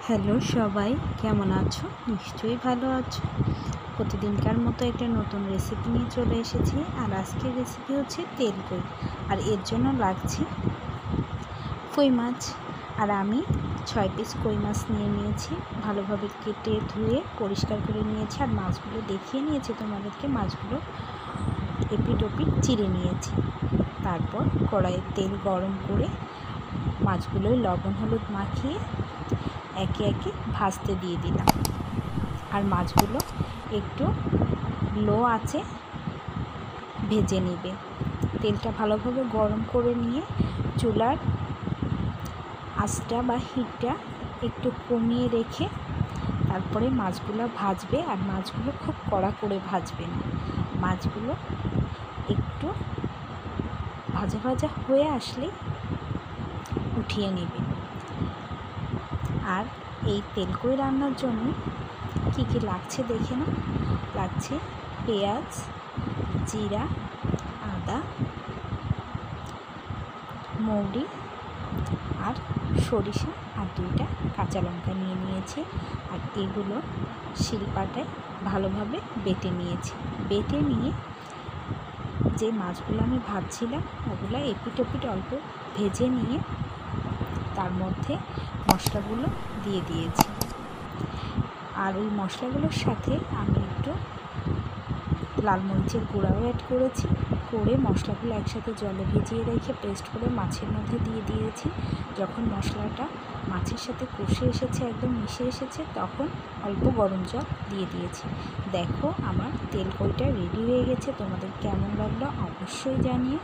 Hello সবাই, কেমন আছো? নিশ্চয়ই ভালো আছো। প্রতিদিনকার মতো একটা নতুন রেসিপি নিয়ে চলে এসেছি। আর আজকের রেসিপি হচ্ছে তেল কই। আর এর জন্য লাগছে কই মাছ। আর আমি 6 পিস কই মাছ নিয়ে নিয়েছি, ভালোভাবে কেটে ধুয়ে পরিষ্কার করে নিয়েছি। আর মাছগুলো দেখিয়ে নিয়েছি তোমাদেরকে, মাছগুলো এপিট ওপিট চিড়ে নিয়েছি। তারপর কড়াইয়ে তেল গরম করে মাছগুলোয় লবণ হলুদ মাখিয়ে একে একে ভাজতে দিয়ে দিলাম। আর মাছগুলো একটু লো আঁচে ভেজে নেবে। তেলটা ভালোভাবে গরম করে নিয়ে চুলার আঁচটা বা হিটটা একটু কমিয়ে রেখে তারপরে মাছগুলো ভাজবে। আর মাছগুলো খুব কড়া করে ভাজবে না, মাছগুলো একটু ভাজা ভাজা হয়ে আসলে উঠিয়ে নেবে। আর এই তেল কই রান্নার জন্য কী কী লাগছে দেখে নাও। লাগছে পেঁয়াজ, জিরা, আদা, মৌরি আর সরিষা আর 2টা কাঁচা লঙ্কা নিয়ে নিয়েছি। আর এগুলো শিলপাটায় ভালোভাবে বেটে নিয়েছি। বেটে নিয়ে যে মাছগুলো আমি ভাজছিলাম ওগুলো এপিট ওপিট অল্প ভেজে নিয়ে তার মধ্যে মশলাগুলো দিয়ে দিয়েছি। আর ওই মশলাগুলোর সাথে আমি একটু লাল মরিচের গুঁড়াও অ্যাড করেছি। করে মশলাগুলো একসাথে জলে ভিজিয়ে রেখে পেস্ট করে মাছের মধ্যে দিয়ে দিয়েছি। যখন মশলাটা মাছের সাথে কষে এসেছে, একদম মিশে এসেছে, তখন অল্প গরম জল দিয়ে দিয়েছি। দেখো আমার তেল কইটা রেডি হয়ে গেছে। তোমাদের কেমন লাগলো অবশ্যই জানিও।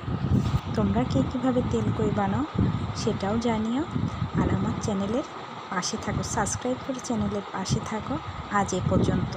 তোমরা কীভাবে তেল কই বানাও সেটাও জানিও। আর আমার চ্যানেলের পাশে থাকো, সাবস্ক্রাইব করে চ্যানেলের পাশে থাকো। আজ এ পর্যন্ত।